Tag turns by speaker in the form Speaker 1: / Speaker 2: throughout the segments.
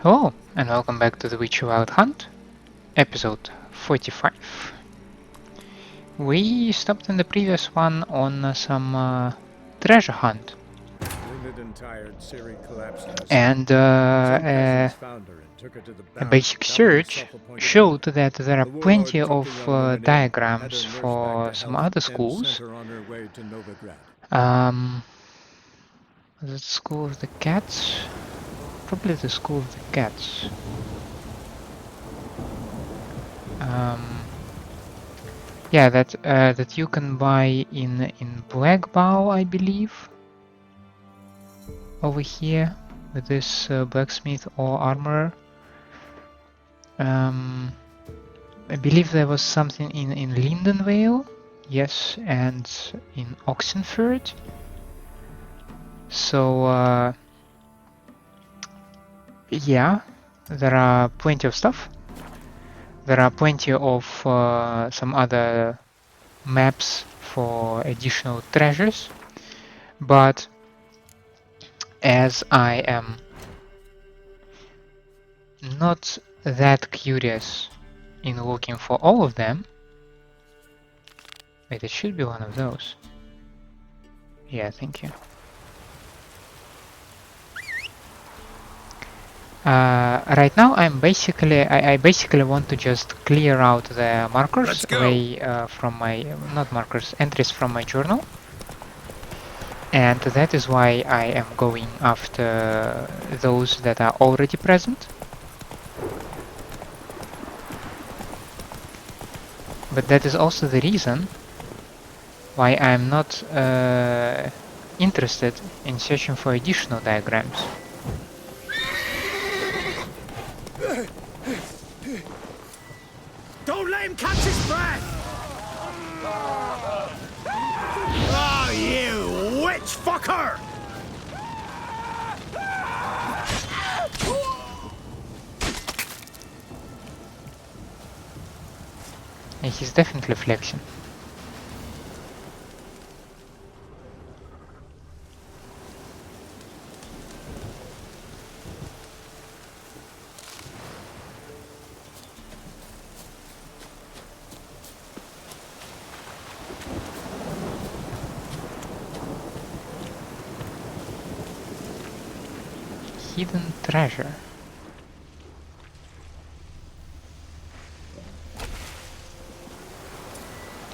Speaker 1: Hello, and welcome back to the Witcher Wild Hunt, episode 45. We stopped in the previous one on some treasure hunt, and a basic search showed that there are plenty of diagrams for some other schools. The School of the Cats? Probably the School of the Cats. Yeah, that you can buy in Blackbow, I believe. Over here with this blacksmith or armorer. I believe there was something in Lindenvale, yes, and in Oxenford. So yeah, there are plenty of stuff. There are plenty of some other maps for additional treasures, but as I am not that curious in looking for all of them. Wait, it should be one of those. Yeah, thank you. Right now I basically want to just clear out the markers away from my, not markers, entries from my journal. And that is why I am going after those that are already present. But that is also the reason why I am not interested in searching for additional diagrams.
Speaker 2: Don't let him catch his breath! Oh, you witch fucker!
Speaker 1: And he's definitely flexing. Hidden treasure.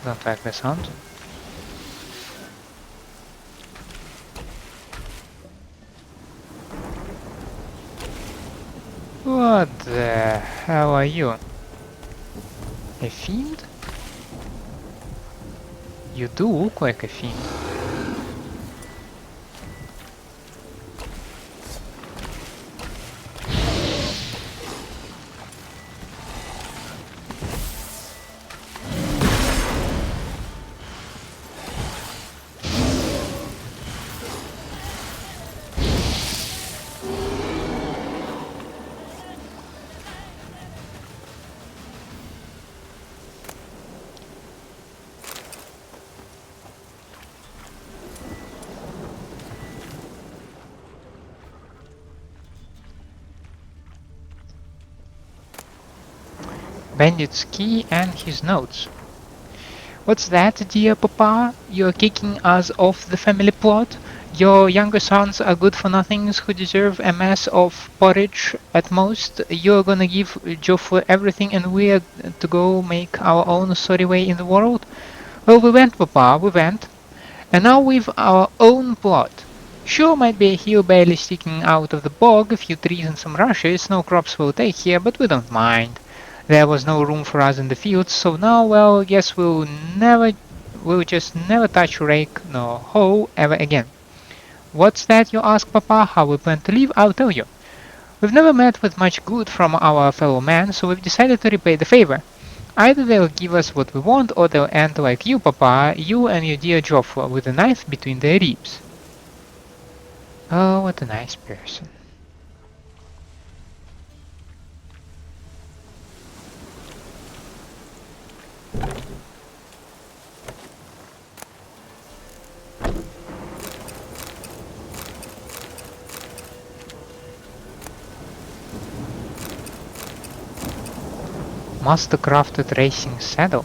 Speaker 1: Don't like the sound. What the hell are you? A fiend? You do look like a fiend. Bandit's key and his notes. What's that, dear Papa? You're kicking us off the family plot? Your younger sons are good-for-nothings who deserve a mess of porridge at most. You're gonna give Joffrey everything and we're to go make our own sorry way in the world? Well, we went, Papa, we went. And now we've our own plot. Sure, might be a hill barely sticking out of the bog, a few trees and some rushes, no crops will take here, but we don't mind. There was no room for us in the fields, so now, well, guess we'll just never touch rake nor hoe ever again. What's that, you ask, Papa? How we plan to live? I'll tell you. We've never met with much good from our fellow man, so we've decided to repay the favor. Either they'll give us what we want, or they'll end like you, Papa, you and your dear Joffrey, with a knife between their ribs. Oh, what a nice person. Master-crafted racing saddle.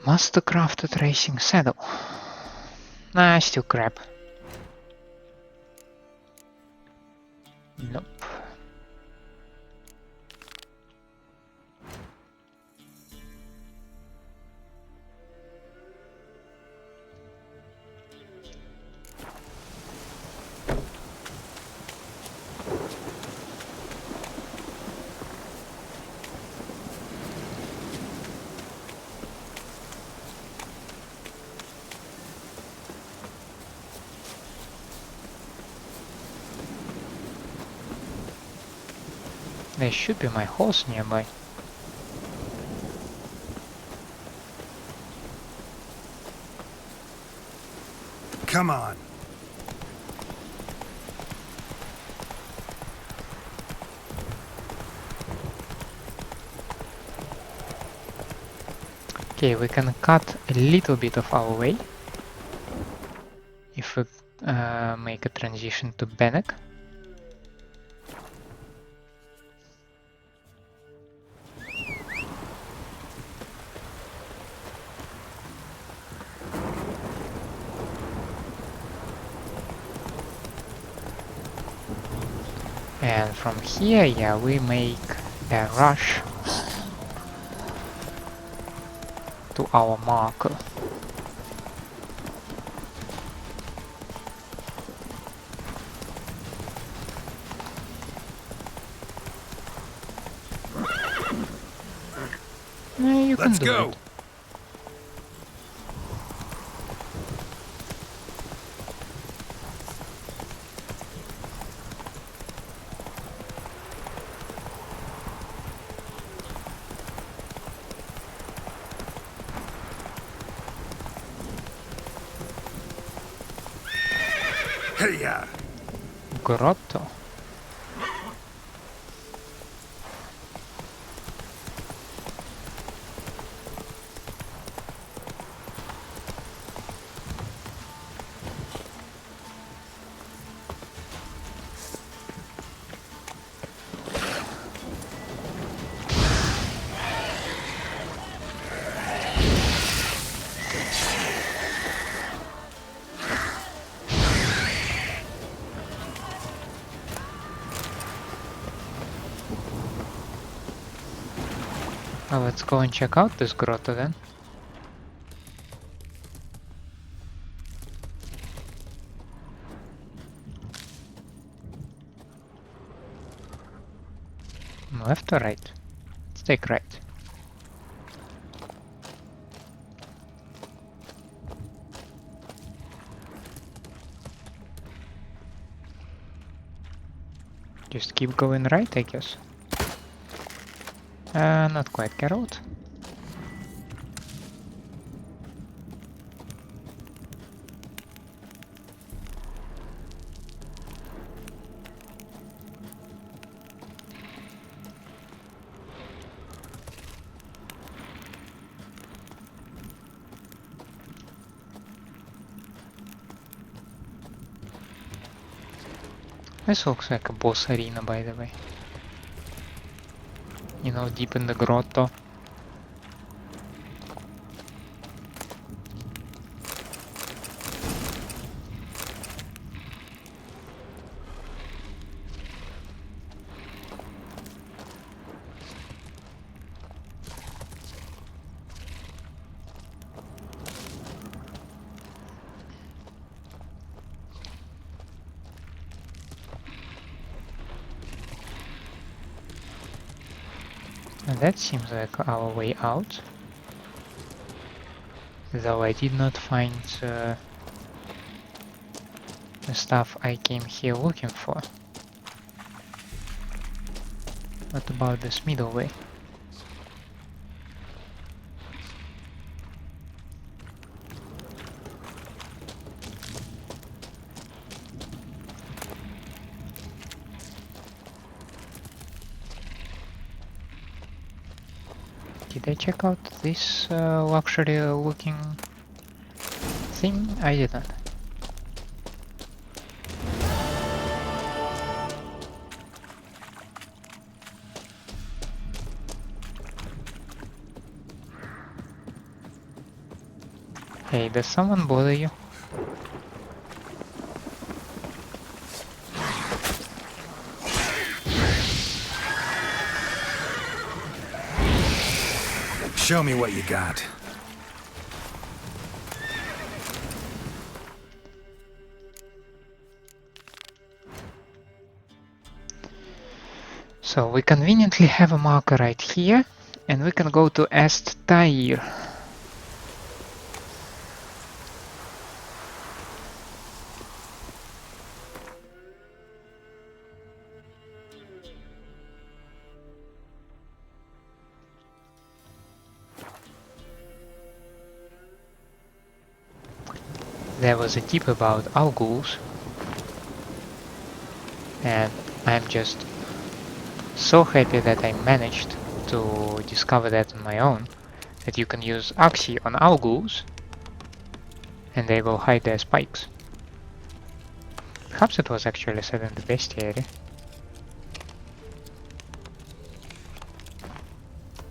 Speaker 1: Master-crafted racing saddle. Nah, still crap. Nope. There should be my horse nearby.
Speaker 2: Come on.
Speaker 1: Okay, we can cut a little bit of our way if we make a transition to Bannock. And from here, yeah, we make a rush to our marker. You can
Speaker 2: Let's
Speaker 1: do
Speaker 2: go.
Speaker 1: it.
Speaker 2: Hey-ya.
Speaker 1: Grotto. Well, let's go and check out this grotto then. Left or right? Let's take right. Just keep going right, I guess. Not quite, Geralt. This looks like a boss arena, by the way. You know, deep in the grotto. And that seems like our way out. Though I did not find the stuff I came here looking for. What about this middle way? Did I check out this luxury looking thing? I did not. Hey, does someone bother you?
Speaker 2: Show me what you got.
Speaker 1: So we conveniently have a marker right here, and we can go to Est Tair. There was a tip about Alguls, and I'm just so happy that I managed to discover that on my own, that you can use Axi on Alguls and they will hide their spikes. Perhaps it was actually said in the bestiary.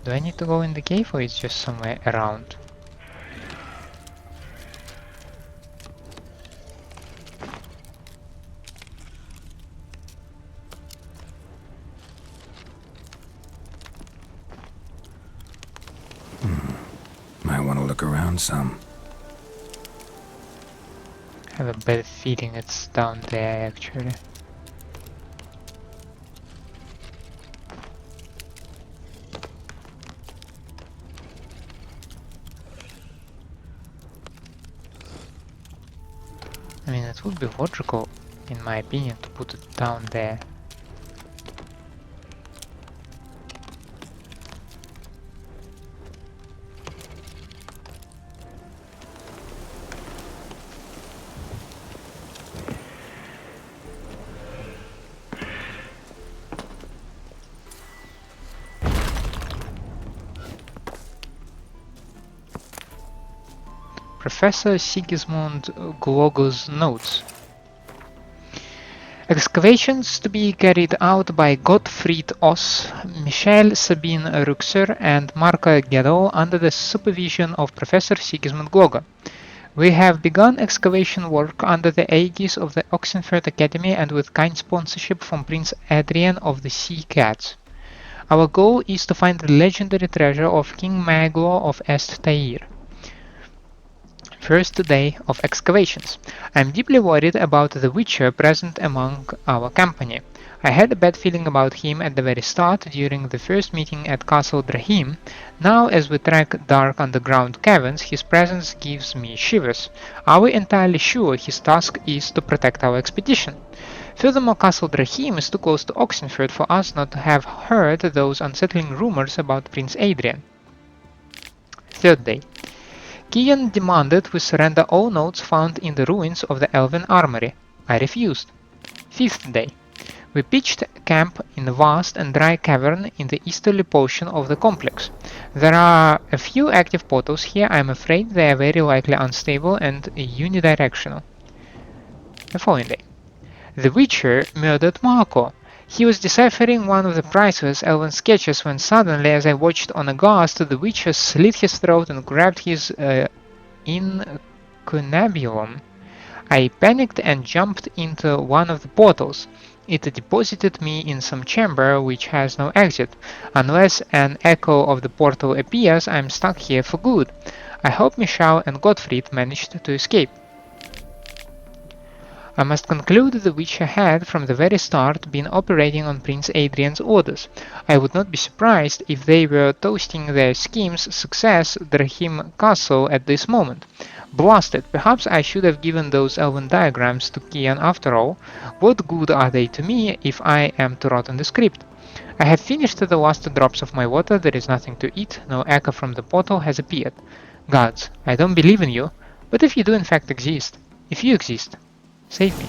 Speaker 1: Do I need to go in the cave or it's just somewhere around?
Speaker 2: Might want to look around some.
Speaker 1: I have a bad feeling it's down there actually. I mean, it would be logical, in my opinion, to put it down there. Professor Sigismund Gloger's notes. Excavations to be carried out by Gottfried Oss, Michel Sabine Ruxer and Marco Gadot under the supervision of Professor Sigismund Gloger. We have begun excavation work under the aegis of the Oxenford Academy and with kind sponsorship from Prince Adrian of the Sea Cats. Our goal is to find the legendary treasure of King Maglo of Est Tair. First day of excavations. I am deeply worried about the Witcher present among our company. I had a bad feeling about him at the very start during the first meeting at Castle Drahim. Now as we track dark underground caverns, his presence gives me shivers. Are we entirely sure his task is to protect our expedition? Furthermore, Castle Drahim is too close to Oxenford for us not to have heard those unsettling rumors about Prince Adrian. Third day. Kiyan demanded we surrender all notes found in the ruins of the Elven armory. I refused. Fifth day. We pitched camp in a vast and dry cavern in the easterly portion of the complex. There are a few active portals here. I am afraid they are very likely unstable and unidirectional. The following day. The Witcher murdered Marco. He was deciphering one of the priceless elven sketches when suddenly, as I watched on aghast, the Witcher slit his throat and grabbed his incunabulum. I panicked and jumped into one of the portals. It deposited me in some chamber which has no exit. Unless an echo of the portal appears, I am stuck here for good. I hope Michal and Gottfried managed to escape. I must conclude the Witcher had, from the very start, been operating on Prince Adrian's orders. I would not be surprised if they were toasting their scheme's success Drahim Castle at this moment. Blasted, perhaps I should have given those elven diagrams to Kiyan after all. What good are they to me if I am to rot on the script? I have finished the last drops of my water, there is nothing to eat, no echo from the portal has appeared. Gods, I don't believe in you, but if you do in fact exist, if you exist, save me.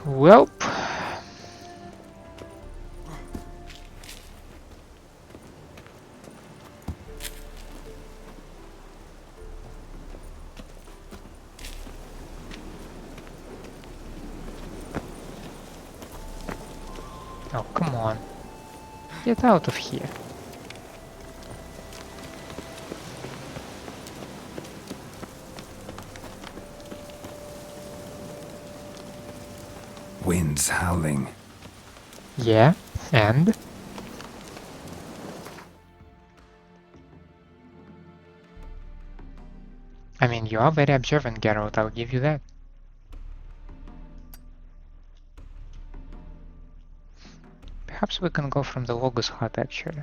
Speaker 1: Welp. Oh, come on. Get out of here.
Speaker 2: Wind's howling.
Speaker 1: Yeah, and? I mean, you are very observant, Geralt, I'll give you that. Perhaps we can go from the Logos hut, actually.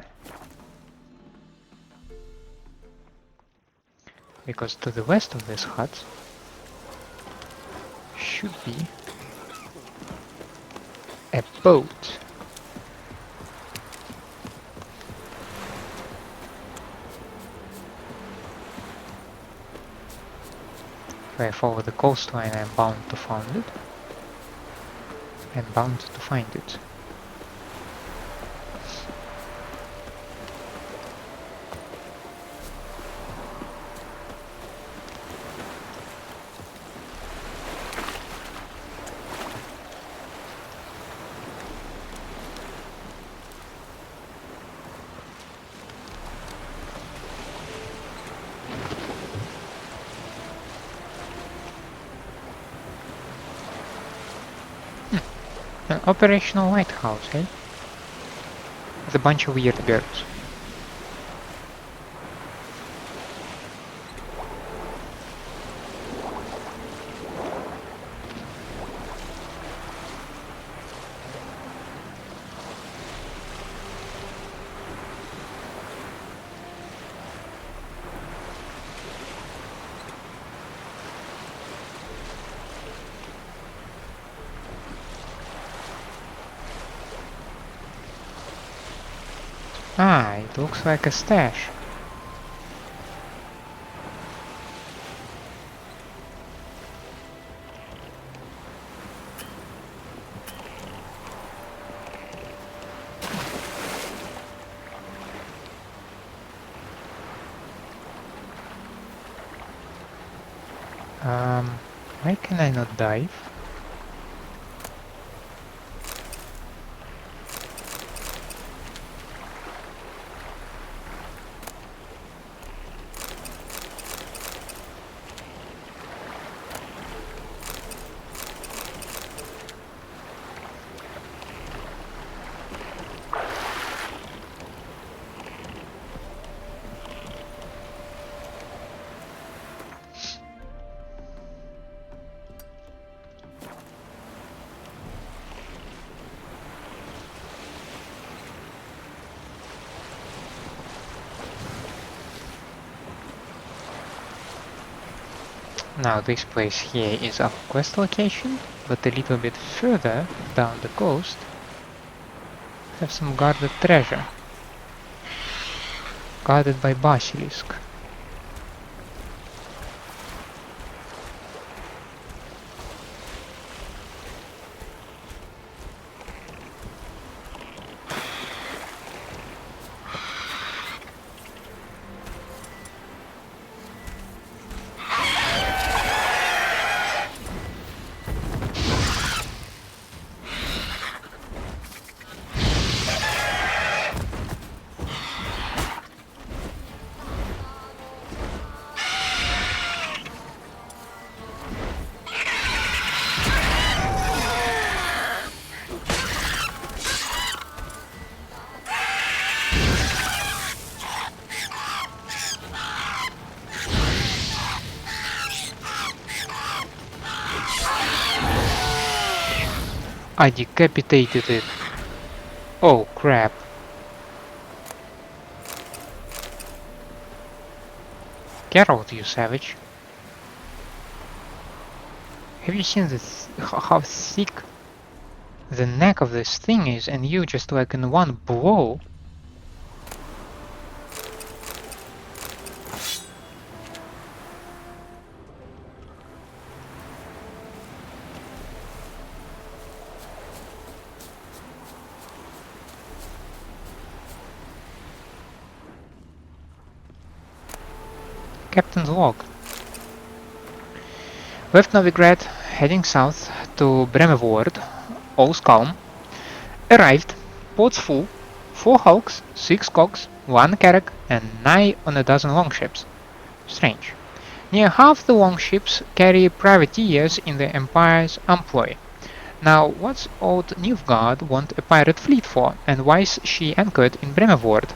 Speaker 1: Because to the west of this hut should be a boat. If I follow the coastline, I'm bound to find it. I'm bound to find it. An operational lighthouse, eh? With a bunch of weird birds. Ah, it looks like a stash. Why can I not dive? Now this place here is our quest location, but a little bit further down the coast have some guarded treasure. Guarded by basilisk. I decapitated it. Oh crap. Geralt, you savage. Have you seen this, how thick the neck of this thing is, and you just like in one blow? Captain's log. Left Novigrad, heading south to Bremevord. All's calm. Arrived. Ports full. 4 hulks, 6 cogs, 1 carrack, and nigh on a dozen longships. Strange. Near half the longships carry privateers in the Empire's employ. Now, what's old Nilfgaard want a pirate fleet for, and why's she anchored in Bremevord?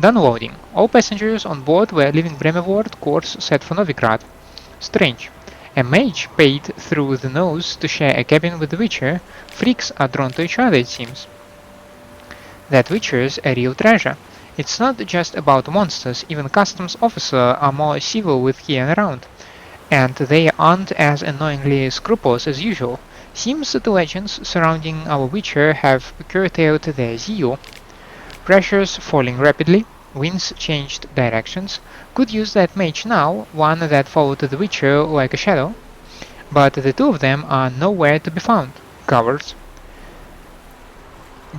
Speaker 1: Done loading. All passengers on board were leaving Bremevord, course set for Novigrad. Strange. A mage paid through the nose to share a cabin with the Witcher. Freaks are drawn to each other, it seems. That Witcher's a real treasure. It's not just about monsters, even customs officers are more civil with Kiyan around. And they aren't as annoyingly scrupulous as usual. Seems the legends surrounding our Witcher have curtailed their zeal. Pressures falling rapidly, winds changed directions. Could use that mage now, one that followed the Witcher like a shadow. But the two of them are nowhere to be found. Cowards.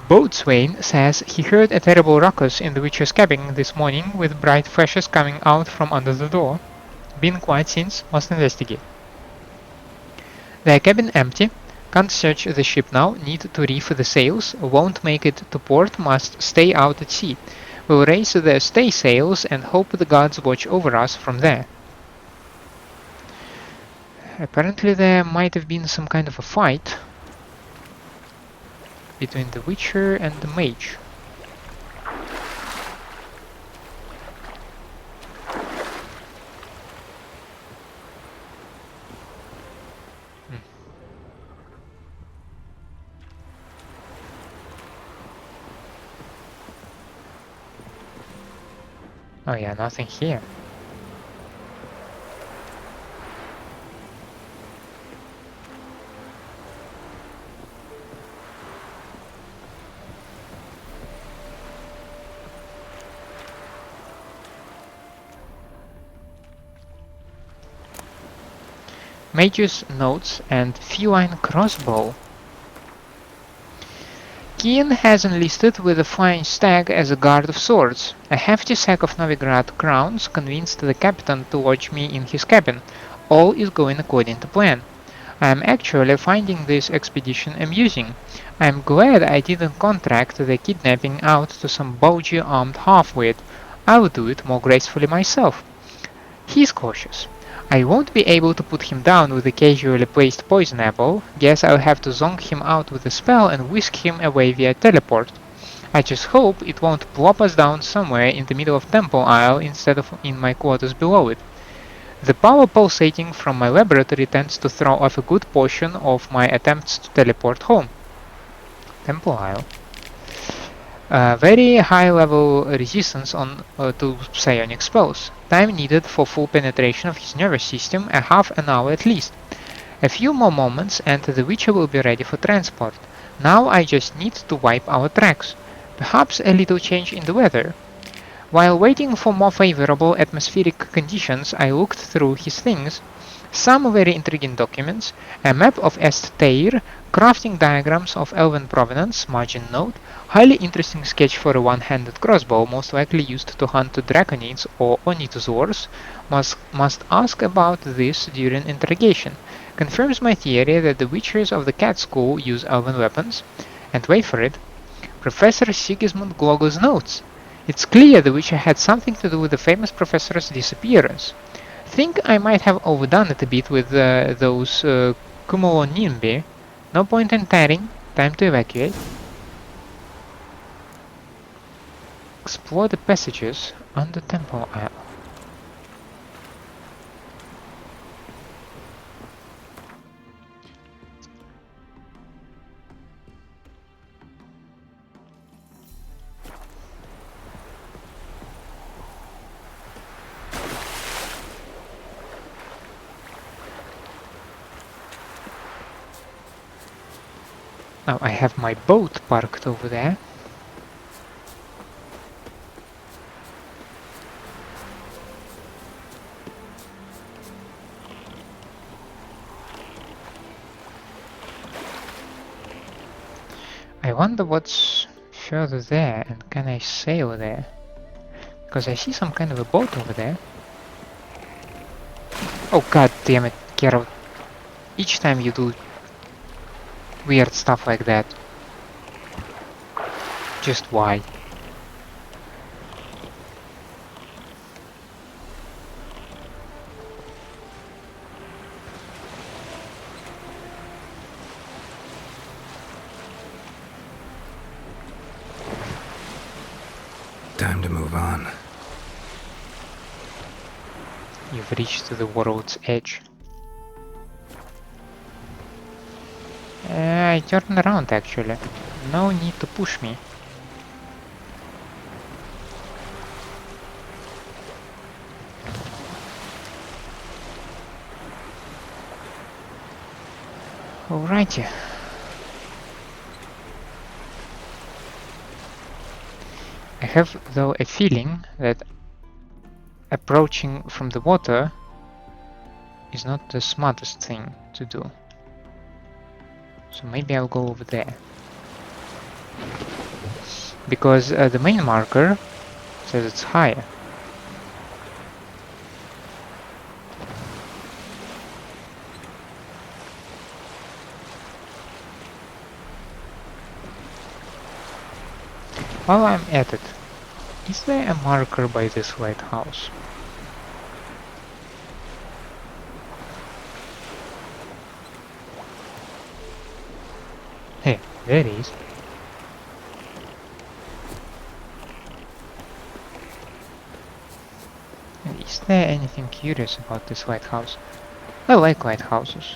Speaker 1: Boatswain says he heard a terrible ruckus in the Witcher's cabin this morning with bright flashes coming out from under the door. Been quiet since, must investigate. Their cabin empty. Can't search the ship now, need to reef the sails, won't make it to port, must stay out at sea. We'll raise the stay sails and hope the gods watch over us from there. Apparently there might have been some kind of a fight between the Witcher and the Mage. Oh yeah, nothing here. Mage's notes and Feline crossbow. Kiyan has enlisted with a flying stag as a guard of swords. A hefty sack of Novigrad crowns convinced the captain to lodge me in his cabin. All is going according to plan. I am actually finding this expedition amusing. I am glad I didn't contract the kidnapping out to some bulgy armed half-wit. I will do it more gracefully myself. He's cautious. I won't be able to put him down with a casually placed poison apple. Guess I'll have to zonk him out with a spell and whisk him away via teleport. I just hope it won't plop us down somewhere in the middle of Temple Isle instead of in my quarters below it. The power pulsating from my laboratory tends to throw off a good portion of my attempts to teleport home. Temple Isle. Very high level resistance to psionic spells. Time needed for full penetration of his nervous system, a half an hour at least. A few more moments and the Witcher will be ready for transport. Now I just need to wipe our tracks. Perhaps a little change in the weather. While waiting for more favorable atmospheric conditions, I looked through his things. Some very intriguing documents, a map of Est Teir, crafting diagrams of elven provenance, margin note, highly interesting sketch for a one-handed crossbow, most likely used to hunt draconids or onitosaurs. Must ask about this during interrogation. Confirms my theory that the Witchers of the Cat School use elven weapons. And wait for it, Professor Sigismund Gloger's notes. It's clear the Witcher had something to do with the famous professor's disappearance. Think I might have overdone it a bit with those cumulonimbi. No point in tarrying, time to evacuate. Explore the passages under Temple Isle. Now I have my boat parked over there. I wonder what's further there, and can I sail there? Because I see some kind of a boat over there. Oh god damn it, Geralt. Each time you do weird stuff like that. Just why?
Speaker 2: Time to move on.
Speaker 1: You've reached the world's edge. I turned around actually. No need to push me. Alrighty. I have though a feeling that approaching from the water is not the smartest thing to do. So maybe I'll go over there. Because the main marker says it's higher. While I'm at it, is there a marker by this lighthouse? Hey, there it is. Is there anything curious about this lighthouse? I like lighthouses.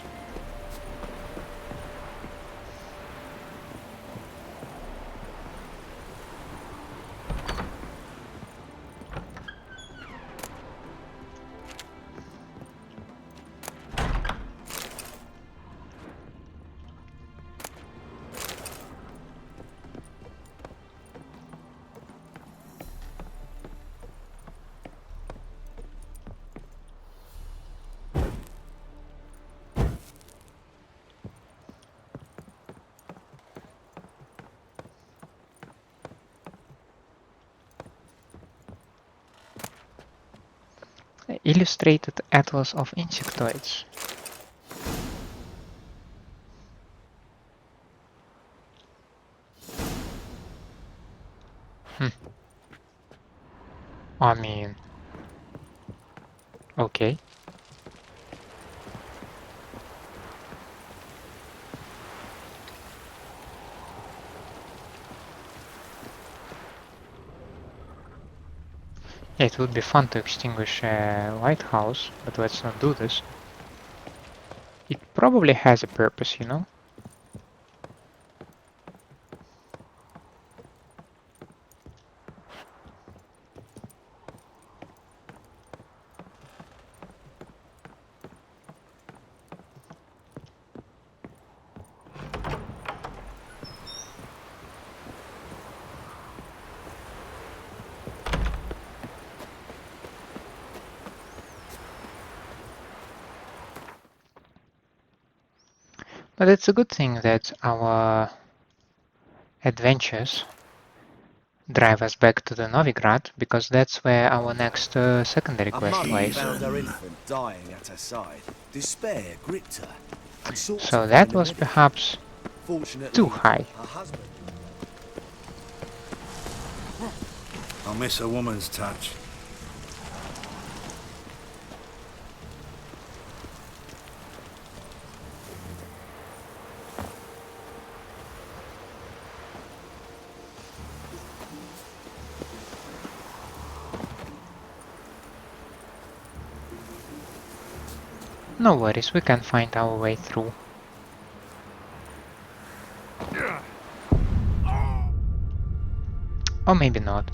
Speaker 1: Illustrated Atlas of Insectoids. I mean, okay. Yeah, it would be fun to extinguish a lighthouse, but let's not do this. It probably has a purpose, you know? But it's a good thing that our adventures drive us back to the Novigrad, because that's where our next secondary
Speaker 3: A
Speaker 1: quest
Speaker 3: mother
Speaker 1: lies.
Speaker 3: found her infant dying at her side. Despair gripped her. And sought
Speaker 1: So
Speaker 3: to
Speaker 1: that
Speaker 3: find a
Speaker 1: was
Speaker 3: medic.
Speaker 1: perhaps
Speaker 3: Fortunately,
Speaker 1: too high.
Speaker 3: her husband.
Speaker 2: I'll miss a woman's touch.
Speaker 1: No worries, we can find our way through. Or maybe not.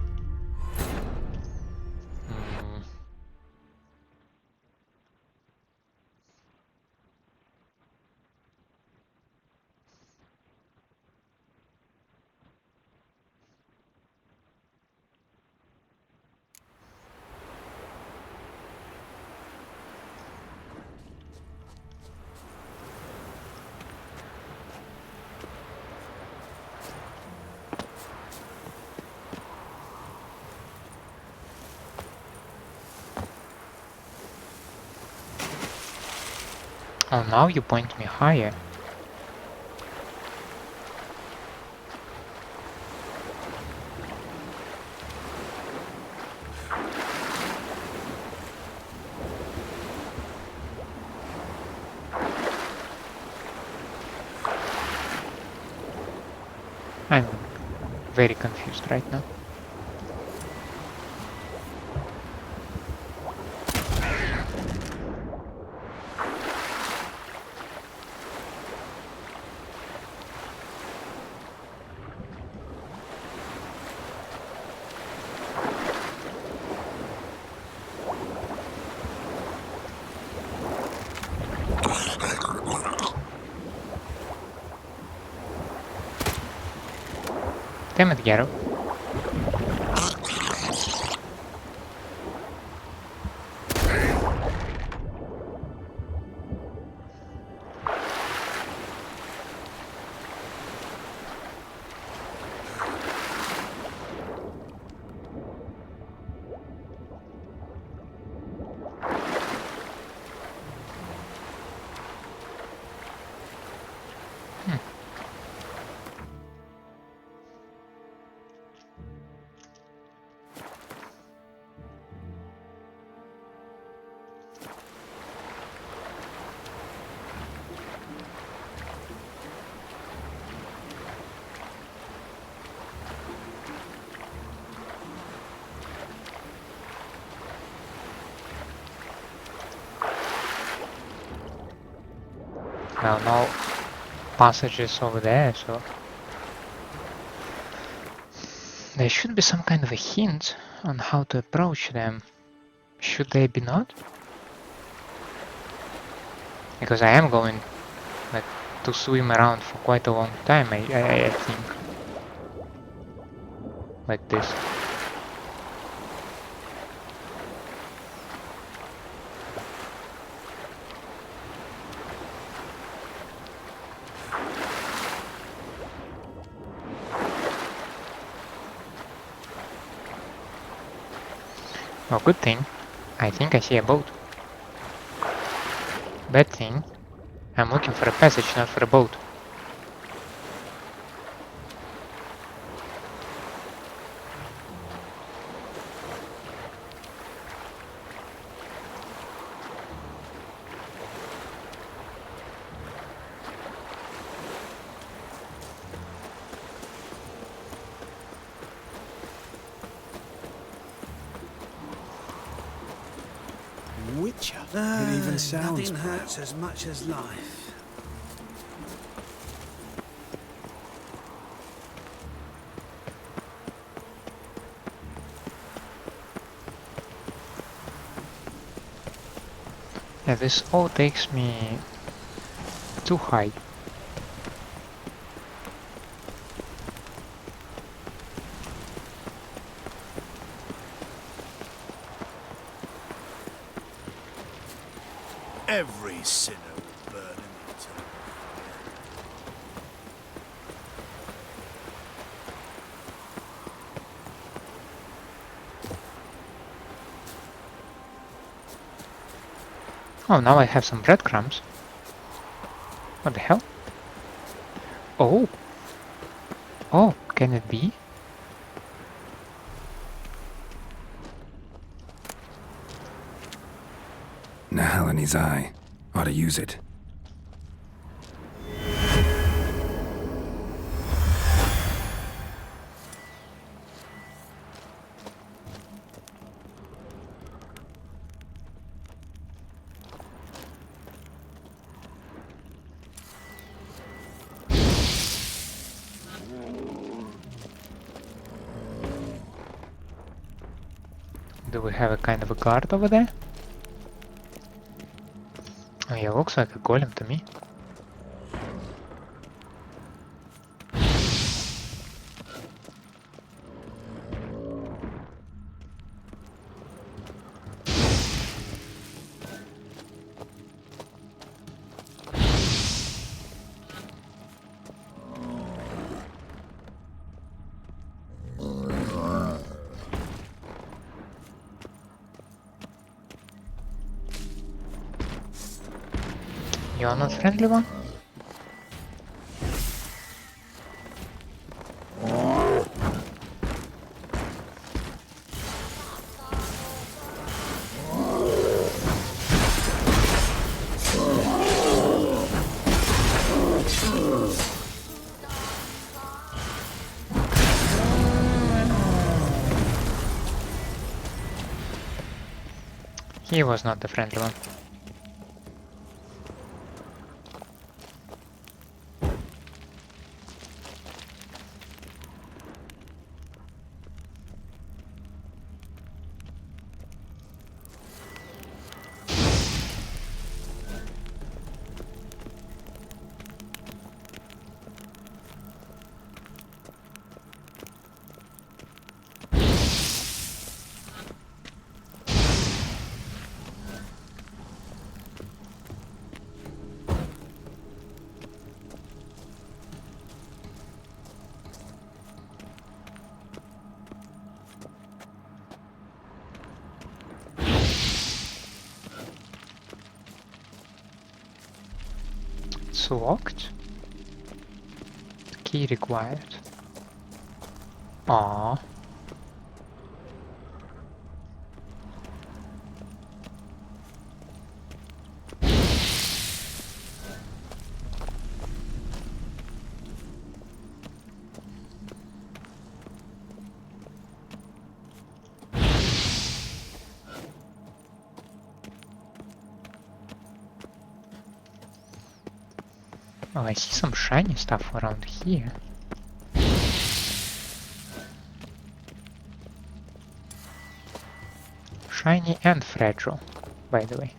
Speaker 1: Oh, now you point me higher. I'm very confused right now. Damn it, Geralt. Well, no passages over there, so there should be some kind of a hint on how to approach them. Should they be not? Because I am going like to swim around for quite a long time, I think. Like this. Oh, good thing. I think I see a boat. Bad thing. I'm looking for a passage, not for a boat.
Speaker 3: Witcher.
Speaker 2: It even sounds
Speaker 3: Nothing
Speaker 2: pale.
Speaker 3: hurts as much as life.
Speaker 1: Yeah, this all takes me too high.
Speaker 3: Every sinner will burn in eternal fire.
Speaker 1: Oh, now I have some breadcrumbs. What the hell? Oh! Oh, can it be?
Speaker 2: Nahal in his eye. Ought to use it.
Speaker 1: Do we have a kind of a guard over there? Oh yeah, looks like a golem to me. You're not friendly one? He was not the friendly one. It's locked. Key required. Aww. Oh, I see some shiny stuff around here. Shiny and fragile, by the way.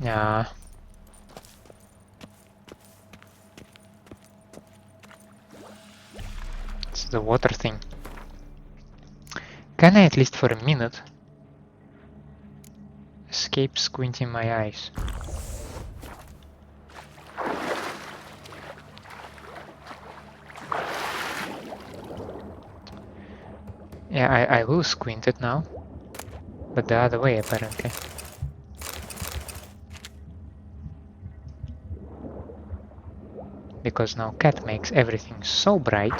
Speaker 1: Yeah. It's the water thing. Can I at least for a minute escape squinting my eyes? Yeah, I will squint it now, but the other way apparently. Because now cat makes everything so bright.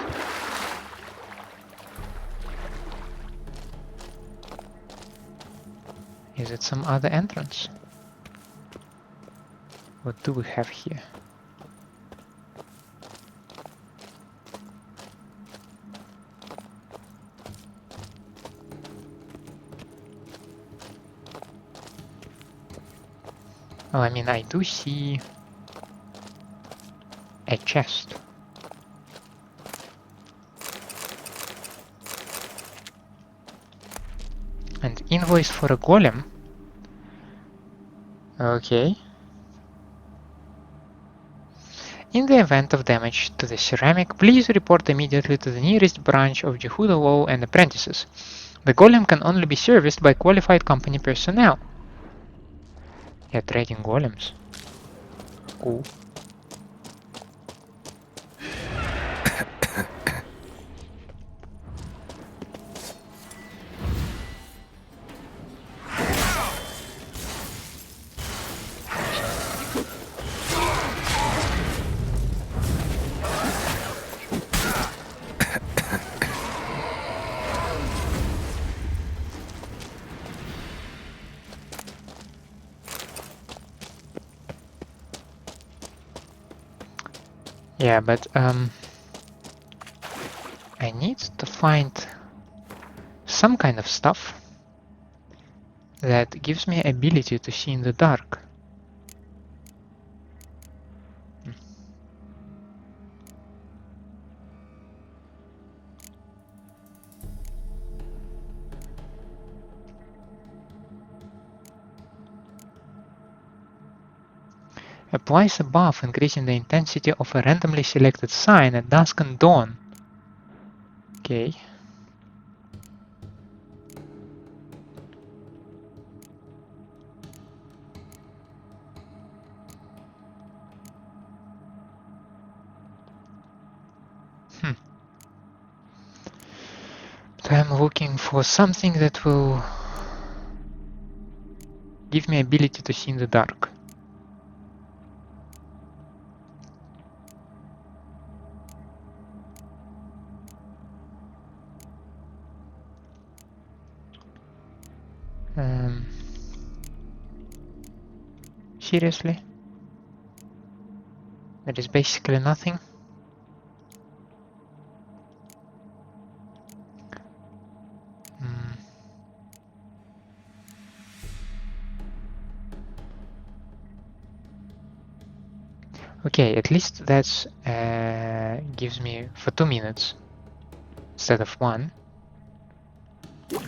Speaker 1: Is it some other entrance? What do we have here? Well, I mean, I do see a chest. And invoice for a golem. Okay. In the event of damage to the ceramic, please report immediately to the nearest branch of Jehuda Law and Apprentices. The golem can only be serviced by qualified company personnel. Yeah, trading golems. Cool. Yeah, but I need to find some kind of stuff that gives me ability to see in the dark. Applies a buff increasing the intensity of a randomly selected sign at dusk and dawn. Okay. I'm looking for something that will give me ability to see in the dark. Seriously? There is basically nothing. Okay, at least that's gives me for 2 minutes instead of 1.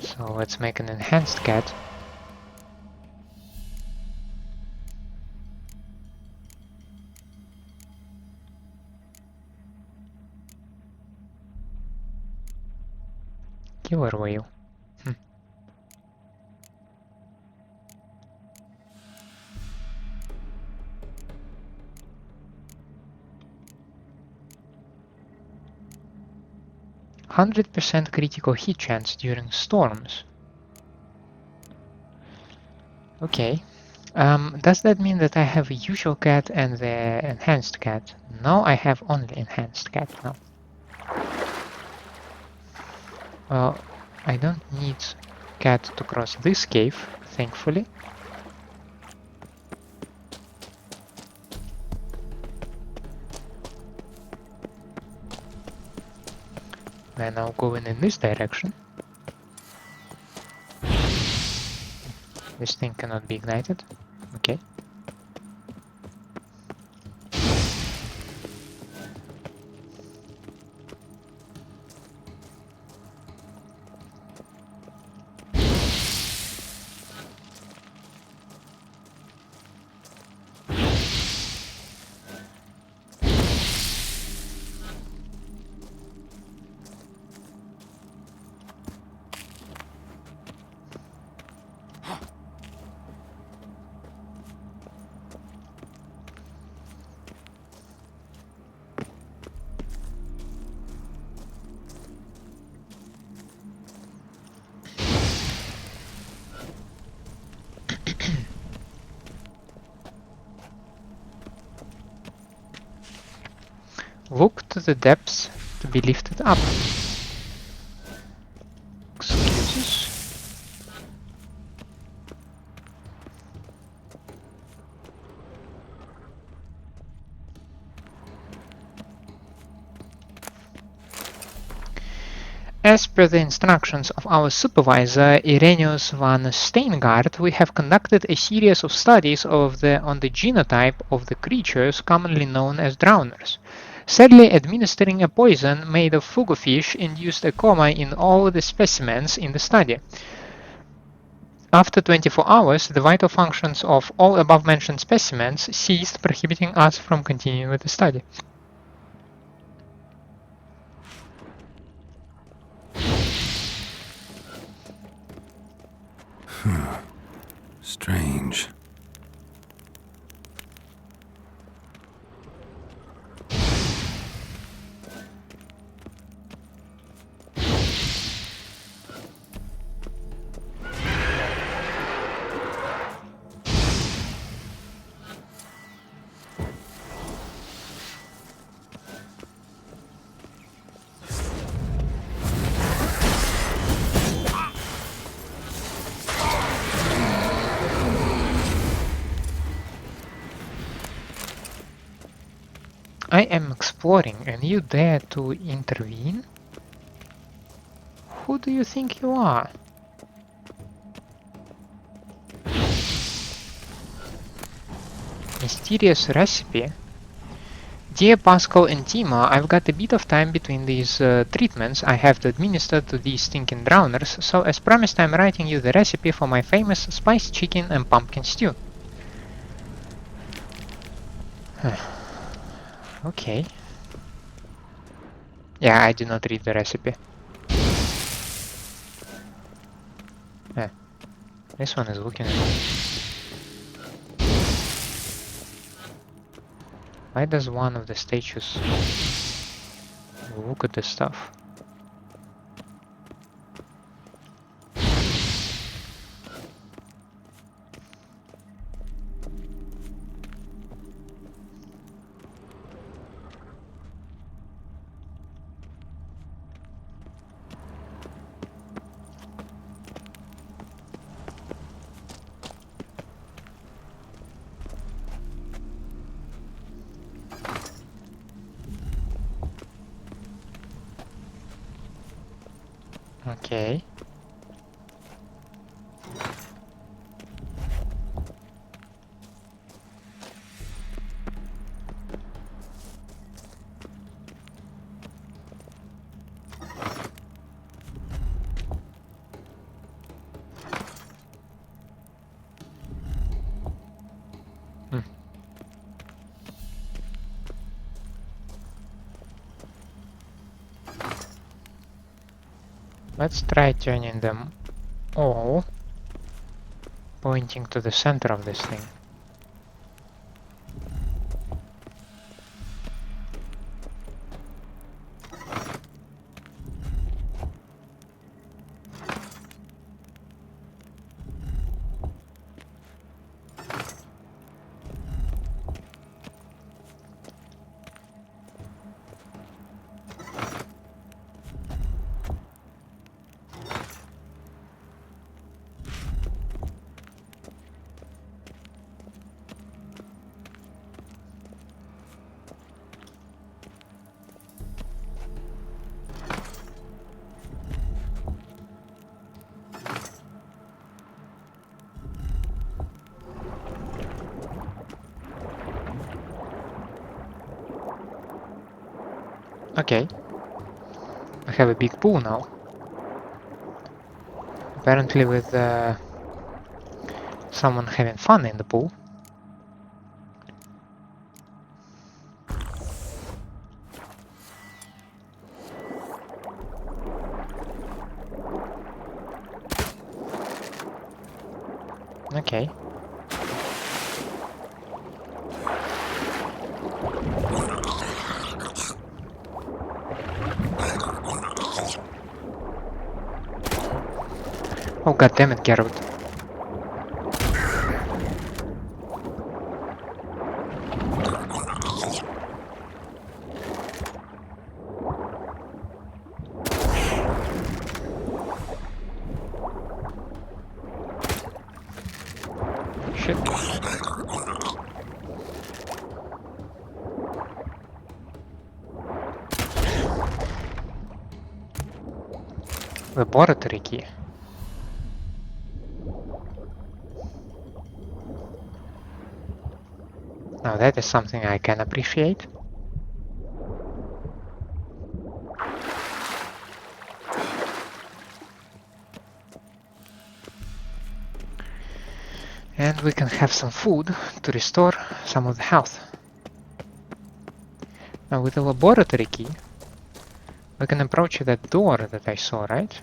Speaker 1: So let's make an enhanced cat. Killer whale. 100% critical hit chance during storms. Okay. Does that mean that I have a usual cat and the enhanced cat? No, I have only enhanced cat now. Well, I don't need cat to cross this cave, thankfully. Then I'll go in this direction. This thing cannot be ignited. Okay. Look to the depths to be lifted up. Excuses. As per the instructions of our supervisor, Irenaeus van Steingart, we have conducted a series of studies on the genotype of the creatures commonly known as drowners. Sadly, administering a poison made of fugufish induced a coma in all the specimens in the study. After 24 hours, the vital functions of all above-mentioned specimens ceased, prohibiting us from continuing with the study.
Speaker 2: Strange.
Speaker 1: I am exploring and you dare to intervene? Who do you think you are? Mysterious recipe? Dear Pascal and Timo, I've got a bit of time between these treatments I have to administer to these stinking drowners, so as promised I'm writing you the recipe for my famous spiced chicken and pumpkin stew. Okay. Yeah, I did not read the recipe. This one is looking at me. Why does one of the statues look at this stuff? Okay. Let's try turning them all pointing to the center of this thing. Okay. I have a big pool now. Apparently with someone having fun in the pool. Okay. Oh god damn it, Geralt. Shit. Laboratory key. Now that is something I can appreciate. And we can have some food to restore some of the health. Now with the laboratory key, we can approach that door that I saw, right?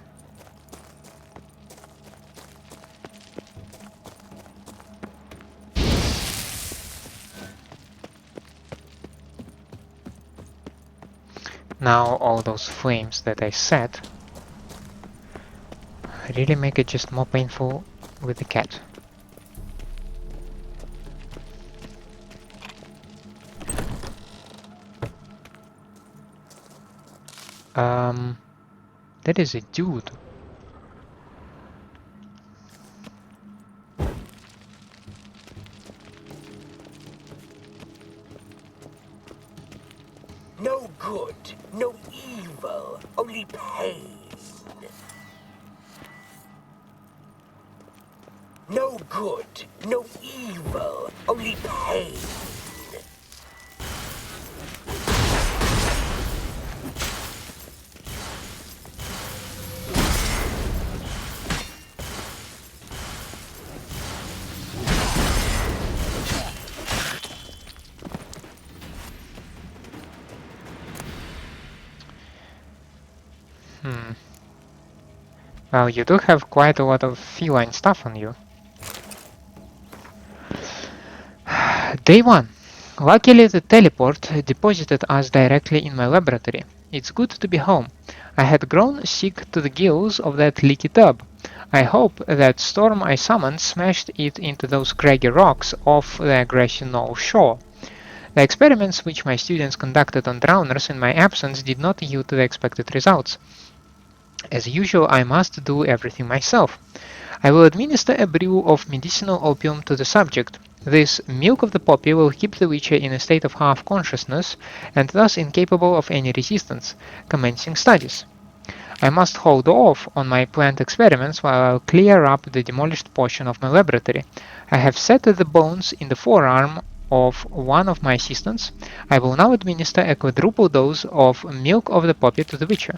Speaker 1: Now all those flames that I set really make it just more painful with the cat. That is a dude.
Speaker 4: No good, no evil, only pain. No good, no evil, only pain.
Speaker 1: Well, you do have quite a lot of feline stuff on you. Day 1. Luckily the teleport deposited us directly in my laboratory. It's good to be home. I had grown sick to the gills of that leaky tub. I hope that storm I summoned smashed it into those craggy rocks off the Aggression Knoll shore. The experiments which my students conducted on drowners in my absence did not yield the expected results. As usual, I must do everything myself. I will administer a brew of medicinal opium to the subject. This milk of the poppy will keep the Witcher in a state of half-consciousness and thus incapable of any resistance, commencing studies. I must hold off on my planned experiments while I clear up the demolished portion of my laboratory. I have set the bones in the forearm of one of my assistants. I will now administer a quadruple dose of milk of the poppy to the Witcher.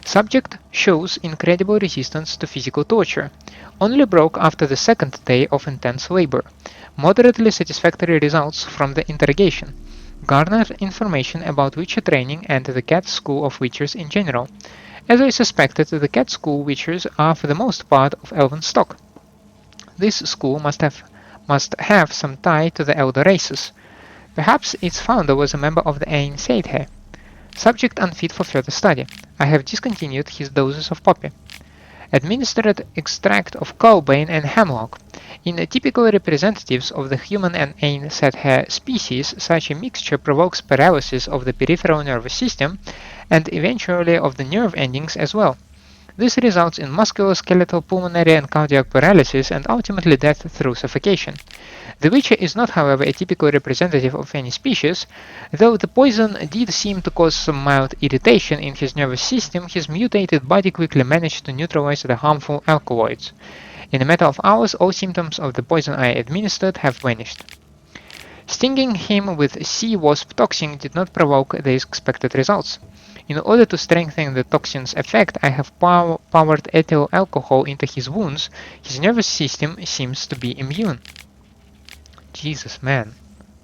Speaker 1: Subject shows incredible resistance to physical torture. Only broke after the second day of intense labor. Moderately satisfactory results from the interrogation. Garnered information about Witcher training and the cat school of Witchers in general. As I suspected, the cat school Witchers are for the most part of elven stock. This school must have some tie to the elder races. Perhaps its founder was a member of the Ain Seidhe. Subject unfit for further study. I have discontinued his doses of poppy. Administered extract of cowbane and hemlock. In typical representatives of the human and Ain Seidhe species, such a mixture provokes paralysis of the peripheral nervous system and eventually of the nerve endings as well. This results in musculoskeletal, pulmonary and cardiac paralysis and ultimately death through suffocation. The Witcher is not, however, a typical representative of any species. Though the poison did seem to cause some mild irritation in his nervous system, his mutated body quickly managed to neutralize the harmful alkaloids. In a matter of hours, all symptoms of the poison I administered have vanished. Stinging him with sea wasp toxin did not provoke the expected results. In order to strengthen the toxin's effect, I have poured ethyl alcohol into his wounds. His nervous system seems to be immune. Jesus, man,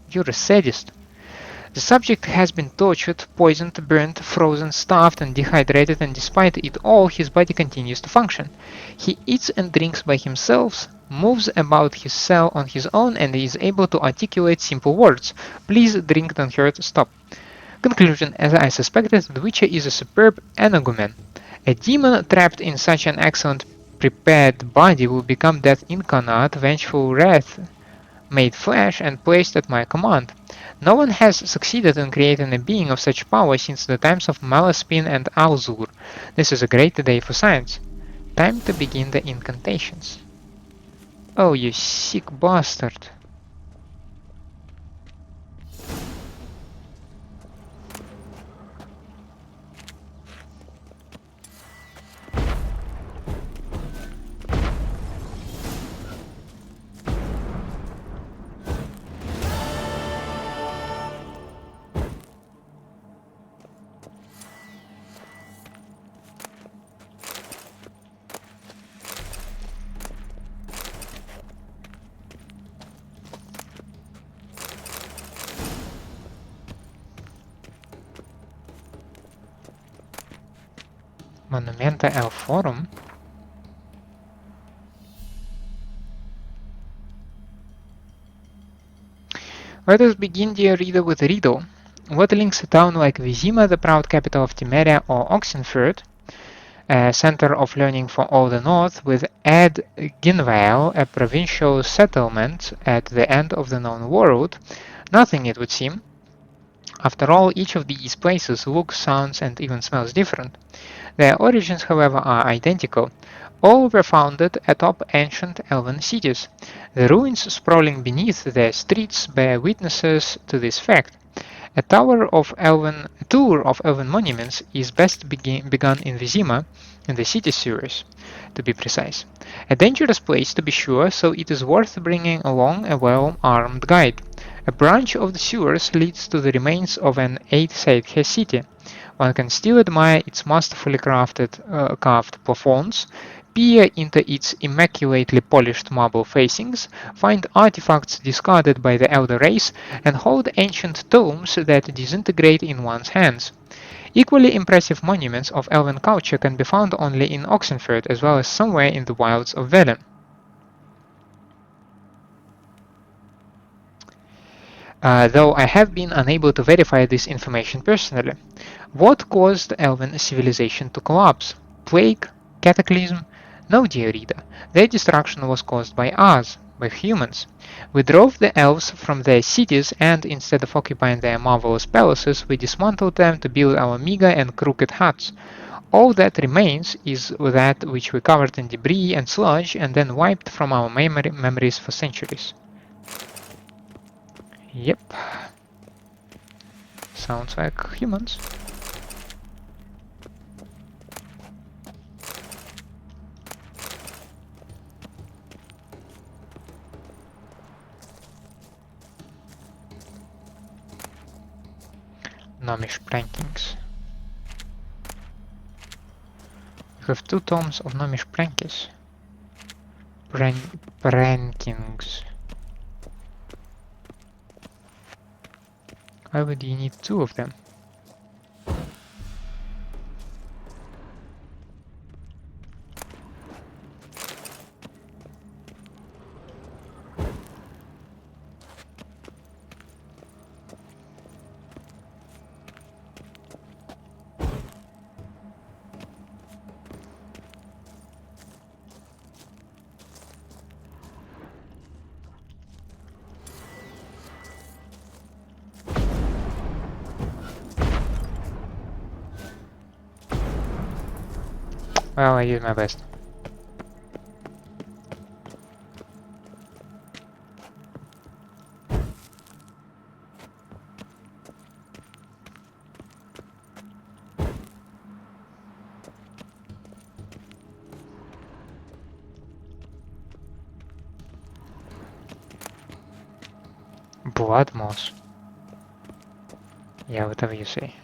Speaker 1: you're a sadist. The subject has been tortured, poisoned, burnt, frozen, starved, and dehydrated, and despite it all, his body continues to function. He eats and drinks by himself, moves about his cell on his own, and is able to articulate simple words. Please drink, don't hurt, stop. Conclusion: as I suspected, the Witcher is a superb energumen. A demon trapped in such an excellent prepared body will become death incarnate, vengeful wrath made flesh, and placed at my command. No one has succeeded in creating a being of such power since the times of Malaspin and Alzur. This is a great day for science. Time to begin the incantations. Oh, you sick bastard. Monumenta elforum? Let us begin, dear reader, with a riddle. What links a town like Vizima, the proud capital of Temeria, or Oxenford, a center of learning for all the north, with Ed Ginvale, a provincial settlement at the end of the known world? Nothing, it would seem. After all, each of these places looks, sounds, and even smells different. Their origins, however, are identical. All were founded atop ancient elven cities. The ruins sprawling beneath their streets bear witnesses to this fact. A tour of elven monuments is best begun in Vizima, in the city sewers, to be precise. A dangerous place, to be sure, so it is worth bringing along a well-armed guide. A branch of the sewers leads to the remains of an 8th-century city. One can still admire its masterfully carved plafonds, peer into its immaculately polished marble facings, find artifacts discarded by the elder race, and hold ancient tomes that disintegrate in one's hands. Equally impressive monuments of elven culture can be found only in Oxenford, as well as somewhere in the wilds of Velen. Though I have been unable to verify this information personally. What caused elven civilization to collapse? Plague? Cataclysm? No, dear reader. Their destruction was caused by us, by humans. We drove the elves from their cities, and instead of occupying their marvelous palaces, we dismantled them to build our meager and crooked huts. All that remains is that which we covered in debris and sludge and then wiped from our memories for centuries. Yep. Sounds like humans. Gnomish prankings. We have 2 tomes of Gnomish prankings. Prankings. Why would you need 2 of them? Well, I did my best. Blood moss. Yeah, whatever you say.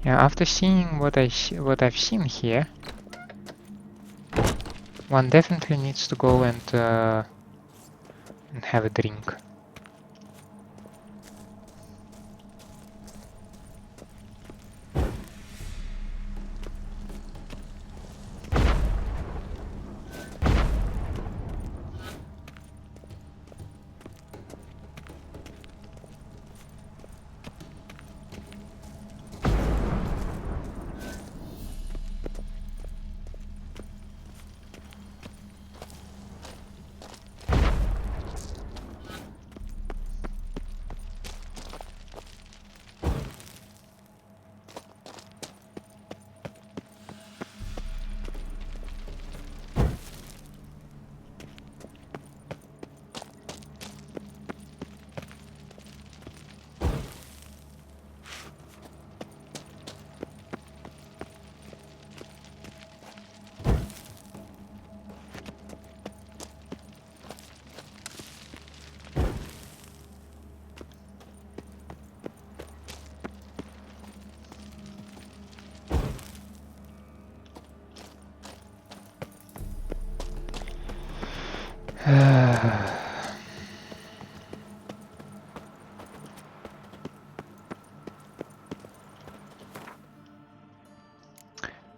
Speaker 1: Yeah, after seeing what I've seen here, one definitely needs to go and have a drink.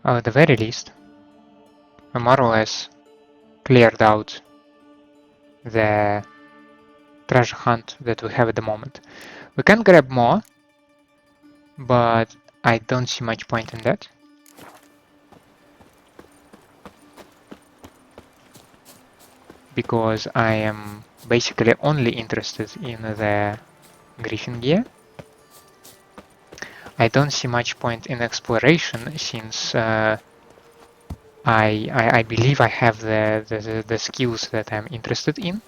Speaker 1: At the very least, we more or less cleared out the treasure hunt that we have at the moment. We can grab more, but I don't see much point in that. Because I am basically only interested in the Griffin gear. I don't see much point in exploration since I believe I have the skills that I'm interested in.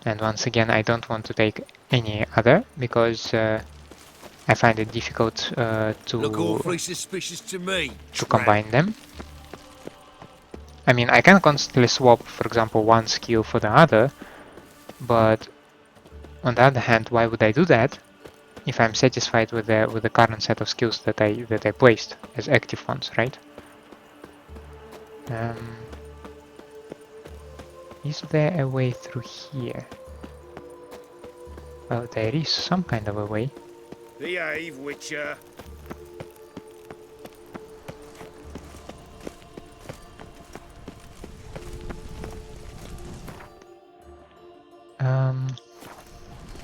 Speaker 1: And once again, I don't want to take any other because I find it difficult
Speaker 4: Look awfully suspicious to me.
Speaker 1: to combine them. I mean, I can constantly swap, for example, one skill for the other, but on the other hand, why would I do that if I'm satisfied with the current set of skills that I placed as active ones, right? Is there a way through here? Well, there is some kind of a way.
Speaker 4: Behave, Witcher.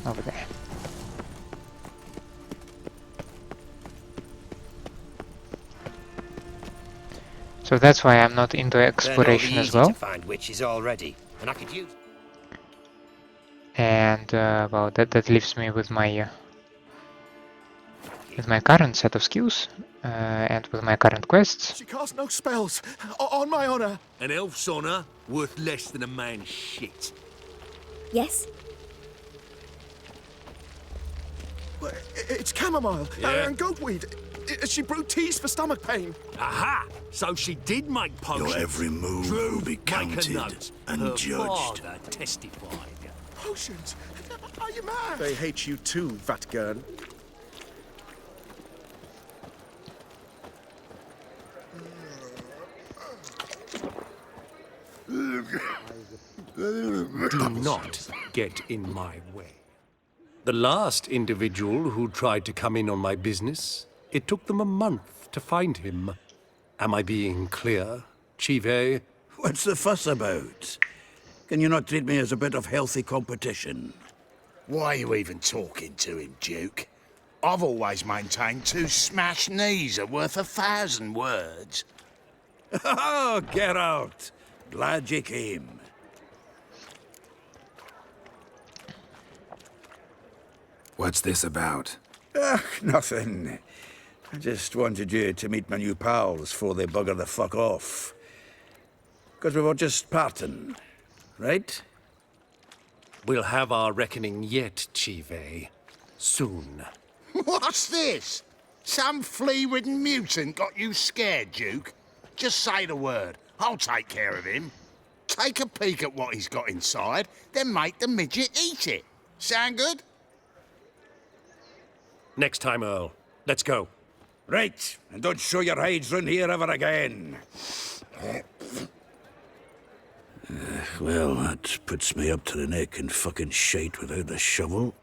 Speaker 1: Over there. So that's why I'm not into exploration as well.
Speaker 4: To find witches already, and I could use.
Speaker 1: And well, that leaves me with my with my current set of skills and with my current quests.
Speaker 3: She casts no spells. On my honor.
Speaker 5: An elf's honor worth less than a man's shit.
Speaker 6: Yes?
Speaker 3: It's chamomile
Speaker 5: Yeah.
Speaker 3: and goatweed. She brewed teas for stomach pain.
Speaker 5: Aha! So she did make potions.
Speaker 7: Your every move
Speaker 5: Drew,
Speaker 7: will be
Speaker 5: make a
Speaker 7: counted
Speaker 5: note.
Speaker 7: and
Speaker 5: Her
Speaker 7: judged.
Speaker 5: father testified.
Speaker 3: Potions? Are you mad?
Speaker 8: They hate you too, Vatgern.
Speaker 9: Do not get in my way. The last individual who tried to come in on my business, it took them a month to find him. Am I being clear, Chive?
Speaker 7: What's the fuss about? Can you not treat me as a bit of healthy competition?
Speaker 10: Why are you even talking to him, Duke? I've always maintained 2 smashed knees are worth 1,000 words.
Speaker 7: Oh, Geralt! Glad you came.
Speaker 2: What's this about?
Speaker 7: Nothing. I just wanted you to meet my new pals before they bugger the fuck off. Because we were just parting, right?
Speaker 9: We'll have our reckoning yet, Chive. Soon.
Speaker 10: What's this? Some flea-ridden mutant got you scared, Duke? Just say the word. I'll take care of him. Take a peek at what he's got inside, then make the midget eat it. Sound good?
Speaker 9: Next time, Earl. Let's go.
Speaker 7: Right, and don't show your hides round here ever again. Well, that puts me up to the neck in fucking shite without the shovel.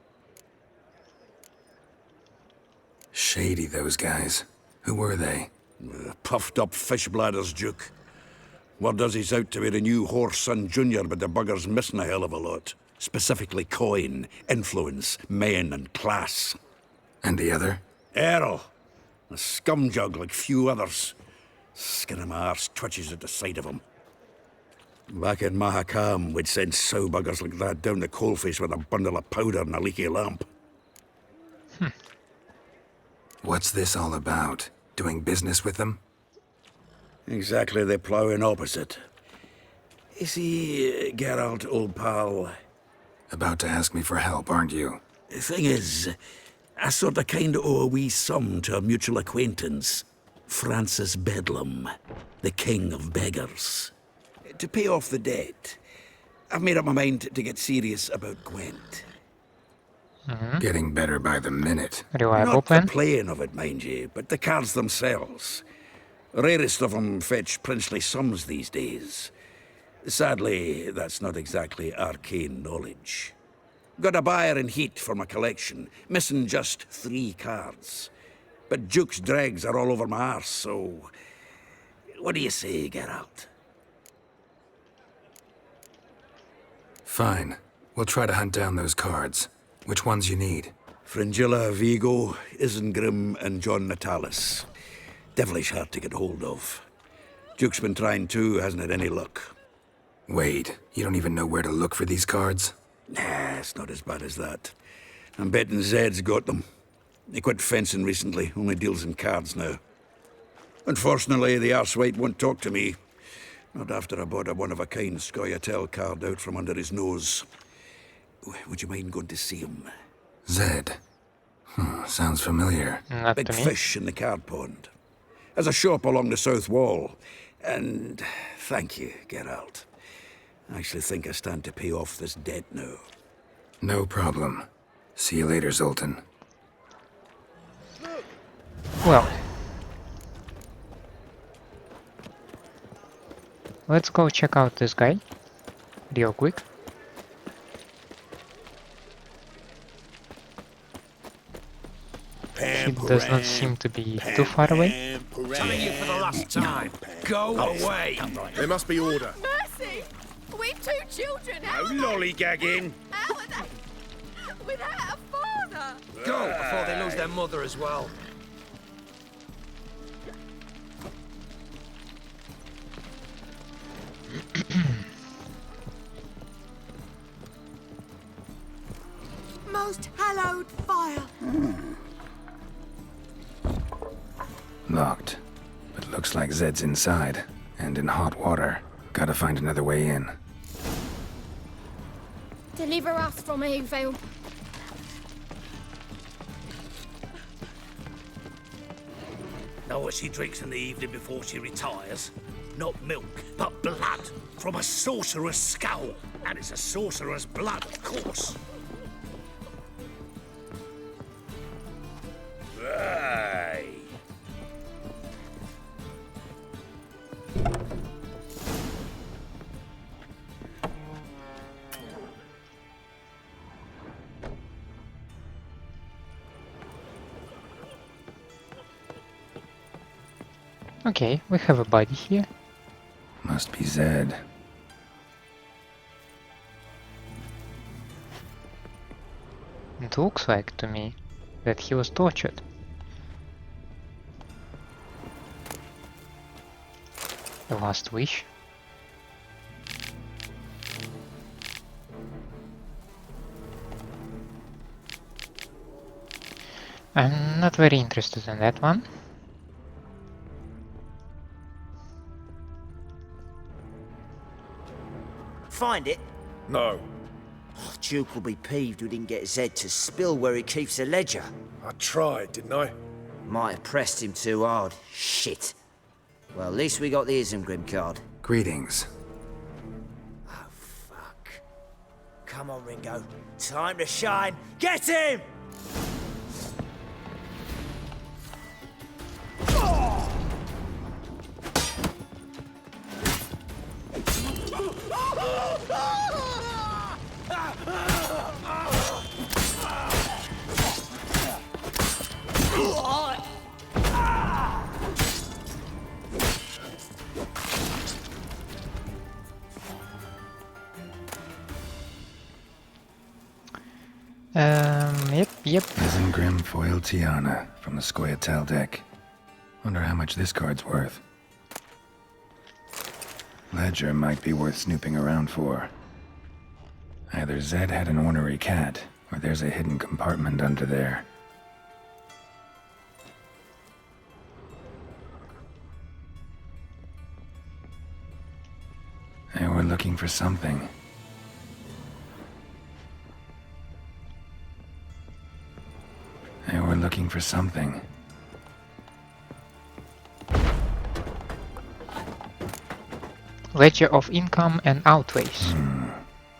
Speaker 2: Shady, those guys. Who were they?
Speaker 7: Puffed up fish bladders, Duke. Word does he's out to be the new Whoreson Junior, but the bugger's missing a hell of a lot. Specifically coin, influence, men, and class.
Speaker 2: And the other?
Speaker 7: Errol. A scumjug like few others. Skin of my arse twitches at the sight of him. Back in Mahakam, we'd send sow buggers like that down the coalface with a bundle of powder and a leaky lamp.
Speaker 2: What's this all about? Doing business with them?
Speaker 7: Exactly the ploughing opposite. You see, Geralt, old pal,
Speaker 2: About to ask me for help, aren't you?
Speaker 7: the thing is, I sort of kind of owe a wee sum to a mutual acquaintance, Francis Bedlam, the king of beggars. To pay off the debt, I've made up my mind to get serious about Gwent.
Speaker 2: Getting better by the minute.
Speaker 1: Reliable
Speaker 7: Not
Speaker 1: plan.
Speaker 7: the playing of it, mind you, but the cards themselves. Rarest of them fetch princely sums these days. Sadly, that's not exactly arcane knowledge. Got a buyer in heat for my collection, missing just 3 cards. But Duke's dregs are all over my arse, so... What do you say, Geralt?
Speaker 2: Fine. We'll try to hunt down those cards. Which ones you need?
Speaker 7: Fringilla, Vigo, Isengrim, and John Natalis. Devilish hard to get hold of. Duke's been trying too, hasn't had any luck.
Speaker 2: Wait, you don't even know where to look for these cards?
Speaker 7: Nah, it's not as bad as that. I'm betting Zed's got them. He quit fencing recently, only deals in cards now. Unfortunately, the arsewite won't talk to me. Not after I bought a one-of-a-kind Scoia'tael card out from under his nose. Would you mind going to see him?
Speaker 2: Zed. Sounds familiar.
Speaker 1: Not
Speaker 7: Big
Speaker 1: to me.
Speaker 7: fish in the card pond. Has a shop along the south wall. And thank you, Geralt. I actually think I stand to pay off this debt now.
Speaker 2: No problem. See you later, Zoltan.
Speaker 1: Well, let's go check out this guy real quick. He does not seem to be too far away.
Speaker 5: Telling you for the last time. Go away.
Speaker 8: There must be order.
Speaker 6: Mercy! We've 2 children. How are they?
Speaker 10: Lollygagging.
Speaker 6: How are they? Without a father.
Speaker 5: Go before they lose their mother as well.
Speaker 4: Most hallowed fire.
Speaker 2: like Zed's inside, and in hot water. Gotta find another way in.
Speaker 6: Deliver us from evil.
Speaker 11: Know what she drinks in the evening before she retires? Not milk, but blood from a sorcerer's skull. And it's a sorcerer's blood, of course. Right.
Speaker 1: Okay, we have a body here.
Speaker 2: Must be Zed.
Speaker 1: It looks like to me that he was tortured. The last wish. I'm not very interested in that one.
Speaker 3: Find it?
Speaker 8: No.
Speaker 3: Oh, Duke will be peeved we didn't get Zed to spill where he keeps the ledger.
Speaker 8: I tried, didn't I?
Speaker 3: Might have pressed him too hard. Shit. Well, at least we got the Isengrim card.
Speaker 2: Greetings.
Speaker 3: Oh, fuck. Come on, Ringo. Time to shine. Get him!
Speaker 1: Yep.
Speaker 2: Isengrim foil Tiana from the Scoia'tael deck. Wonder how much this card's worth. Ledger might be worth snooping around for. Either Zed had an ornery cat, or there's a hidden compartment under there. They were looking for something. They were looking for something.
Speaker 1: Ledger of income and outlays.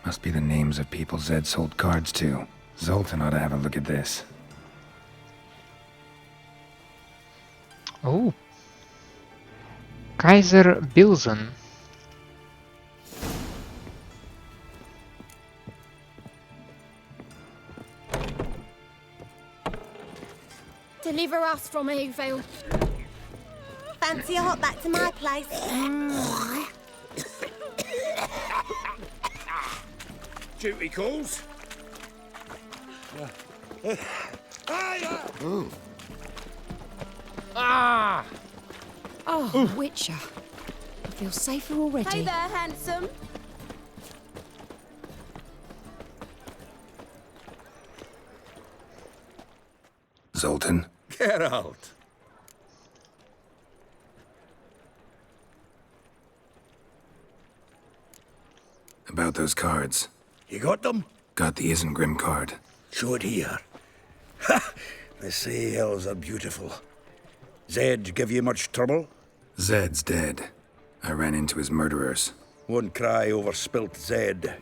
Speaker 2: Must be the names of people Zed sold cards to. Zoltan ought to have a look at this.
Speaker 1: Oh. Kaiser Bilzen.
Speaker 6: Deliver us from evil.
Speaker 12: Fancy a hop back to my place?
Speaker 10: Duty calls.
Speaker 13: Oh, Witcher. I feel safer already.
Speaker 6: Hey there, handsome.
Speaker 2: Zoltan?
Speaker 7: Geralt.
Speaker 2: About those cards.
Speaker 7: You got them?
Speaker 2: Got the Isengrim card.
Speaker 7: Show it here. Ha! They say elves are beautiful. Zed give you much trouble?
Speaker 2: Zed's dead. I ran into his murderers.
Speaker 7: Won't cry over spilt Zed.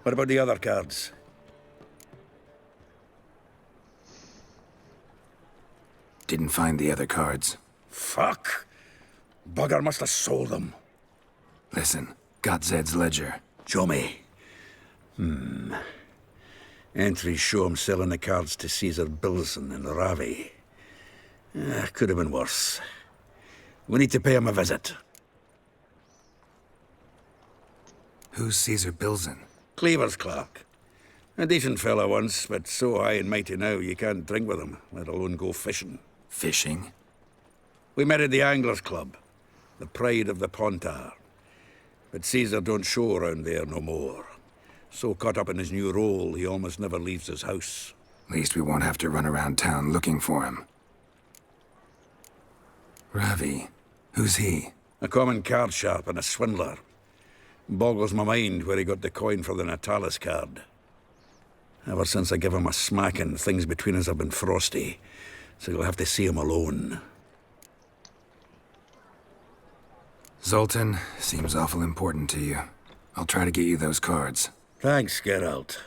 Speaker 7: What about the other cards?
Speaker 2: Didn't find the other cards.
Speaker 7: Fuck! Bugger must have sold them.
Speaker 2: Listen, got Zed's ledger.
Speaker 7: Show me. Entries show him selling the cards to Caesar Bilson in Ravi. Could have been worse. We need to pay him a visit.
Speaker 2: Who's Caesar Bilson?
Speaker 7: Cleaver's clerk. A decent fella once, but so high and mighty now you can't drink with him, let alone go fishing.
Speaker 2: Fishing?
Speaker 7: We met at the Anglers Club, the pride of the Pontar. But Caesar don't show around there no more. So caught up in his new role, he almost never leaves his house.
Speaker 2: Least we won't have to run around town looking for him. Ravi. Who's he?
Speaker 7: A common card sharp and a swindler. Boggles my mind where he got the coin for the Natalis card. Ever since I gave him a smacking, things between us have been frosty. So you'll have to see him alone.
Speaker 2: Zoltan seems awful important to you. I'll try to get you those cards.
Speaker 7: Thanks, Geralt.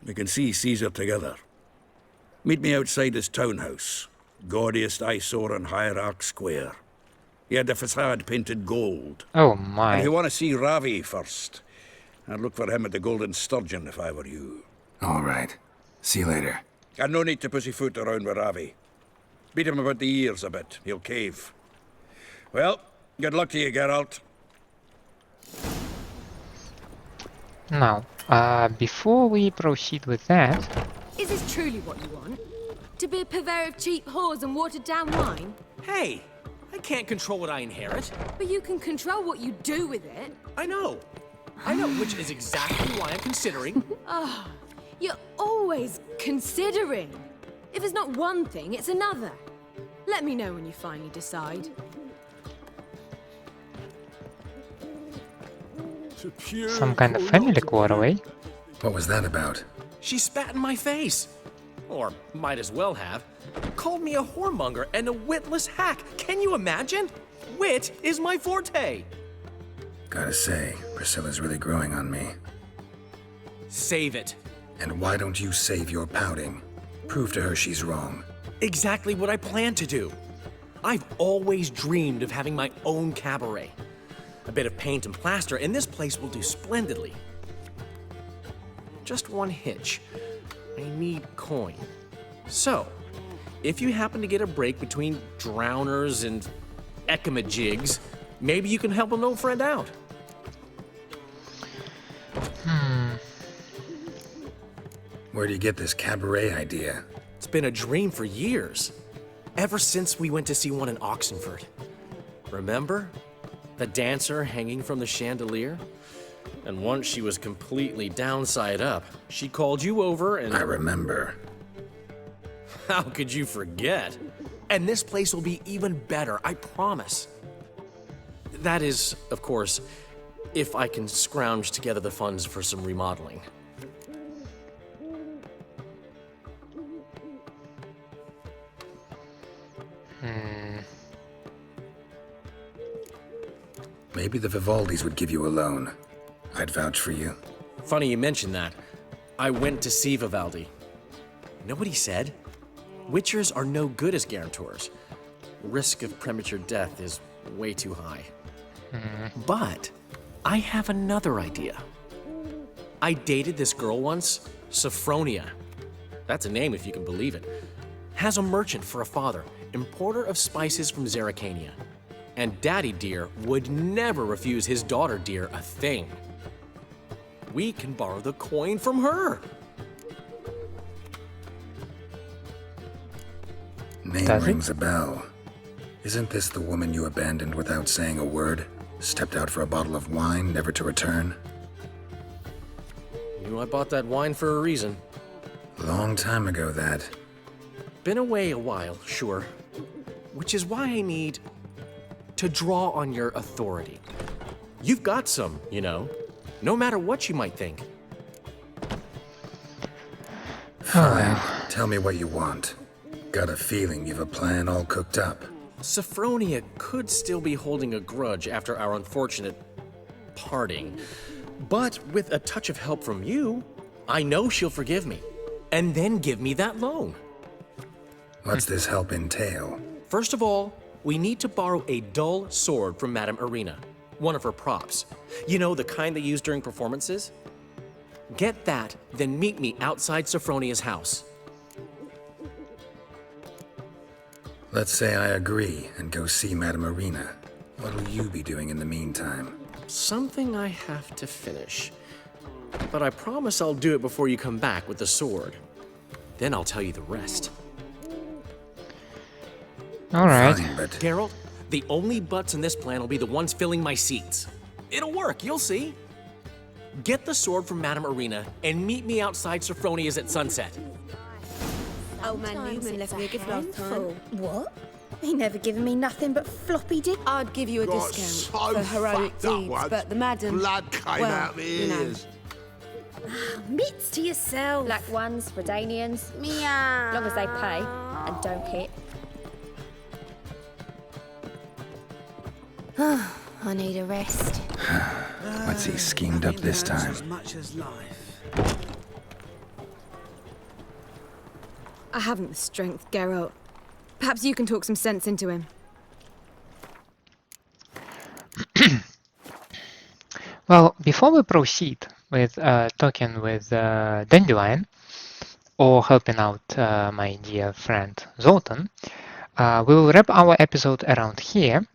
Speaker 7: We can see Caesar together. Meet me outside his townhouse. Gaudiest eyesore on Hierarch Square. He had the facade painted gold.
Speaker 1: Oh
Speaker 7: And
Speaker 1: my.
Speaker 7: if you want to see Ravi first, I'd look for him at the Golden Sturgeon if I were you.
Speaker 2: All right. See you later.
Speaker 7: And no need to pussyfoot around with Ravi. Beat him about the ears a bit. He'll cave. Well, good luck to you, Geralt.
Speaker 1: Now, before we proceed with that,
Speaker 6: Is this truly what you want? To be a purveyor of cheap whores and watered down wine?
Speaker 11: Hey, I can't control what I inherit.
Speaker 6: But you can control what you do with it.
Speaker 11: I know, which is exactly why I'm considering.
Speaker 6: You're always considering. If it's not one thing, it's another. Let me know when you finally decide.
Speaker 1: some kind of family quarrel, eh?
Speaker 2: What was that about?
Speaker 11: She spat in my face. Or might as well have. Called me a whoremonger and a witless hack. Can you imagine? Wit is my forte.
Speaker 2: Gotta say, Priscilla's really growing on me.
Speaker 11: Save it.
Speaker 2: And why don't you save your pouting? Prove to her she's wrong.
Speaker 11: Exactly what I plan to do. I've always dreamed of having my own cabaret. A bit of paint and plaster, and this place will do splendidly. Just one hitch. I need coin. So, if you happen to get a break between drowners and ekamajigs, maybe you can help an old friend out.
Speaker 2: Where do you get this cabaret idea?
Speaker 11: It's been a dream for years. Ever since we went to see one in Oxenford. Remember? The dancer hanging from the chandelier? And once she was completely downside up, she called you over and...
Speaker 2: I remember.
Speaker 11: How could you forget? And this place will be even better, I promise. That is, of course, if I can scrounge together the funds for some remodeling.
Speaker 2: Maybe the Vivaldis would give you a loan. I'd vouch for you.
Speaker 11: Funny you mention that. I went to see Vivaldi. Know what he said? Witchers are no good as guarantors. Risk of premature death is way too high. But I have another idea. I dated this girl once, Sophronia. That's a name if you can believe it. Has a merchant for a father, importer of spices from Zerrikania. And Daddy Dear would never refuse his daughter Dear a thing. We can borrow the coin from her.
Speaker 2: Name rings a bell. Isn't this the woman you abandoned without saying a word? Stepped out for a bottle of wine, never to return?
Speaker 11: Knew I bought that wine for a reason.
Speaker 2: Long time ago, that.
Speaker 11: Been away a while, sure. Which is why I need to draw on your authority. You've got some, you know, no matter what you might think.
Speaker 2: Fine. Tell me what you want. Got a feeling you've a plan all cooked up.
Speaker 11: Sophronia could still be holding a grudge after our unfortunate parting. But with a touch of help from you, I know she'll forgive me. And then give me that loan.
Speaker 2: What's this help entail?
Speaker 11: First of all, we need to borrow a dull sword from Madame Irina, one of her props. You know, the kind they use during performances? Get that, then meet me outside Sophronia's house.
Speaker 2: Let's say I agree and go see Madame Irina. What'll you be doing in the meantime?
Speaker 11: Something I have to finish. But I promise I'll do it before you come back with the sword. Then I'll tell you the rest.
Speaker 1: Alright.
Speaker 2: Fine, but
Speaker 11: Geralt, the only butts in this plan will be the ones filling my seats. It'll work, you'll see. Get the sword from Madame Irina and meet me outside Sophronia's at sunset.
Speaker 12: Old man Newman left me a gift last time.
Speaker 13: What? He never given me nothing but floppy dick.
Speaker 6: I'd give you a
Speaker 10: Got
Speaker 6: discount
Speaker 10: so
Speaker 6: for heroic
Speaker 10: fucked up
Speaker 6: deeds,
Speaker 10: once,
Speaker 6: but the madam...
Speaker 10: blood came
Speaker 6: well,
Speaker 10: out the
Speaker 6: you know.
Speaker 10: ears.
Speaker 13: Mitts to yourself.
Speaker 14: Black ones, Redanians,
Speaker 13: Meow.
Speaker 14: long as they pay and don't hit.
Speaker 13: I need a rest.
Speaker 2: What's he schemed up this time?
Speaker 3: As much as life.
Speaker 6: I haven't the strength, Geralt. Perhaps you can talk some sense into him.
Speaker 1: Well, before we proceed with talking with Dandelion, or helping out my dear friend Zoltan, we will wrap our episode around here.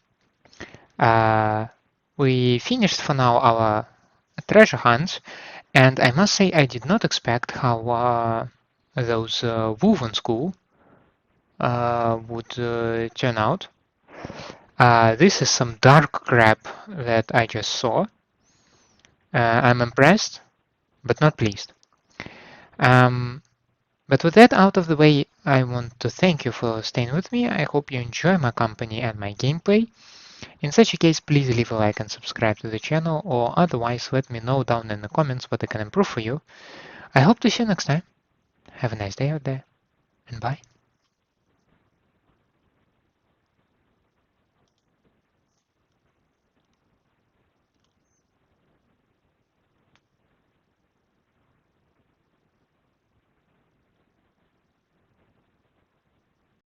Speaker 1: We finished for now our treasure hunts, and I must say I did not expect how those Wolven school would turn out. This is some dark crap that I just saw. I'm impressed, but not pleased. But with that out of the way, I want to thank you for staying with me. I hope you enjoy my company and my gameplay. In such a case, please leave a like and subscribe to the channel, or otherwise let me know down in the comments what I can improve for you. I hope to see you next time. Have a nice day out there, and bye.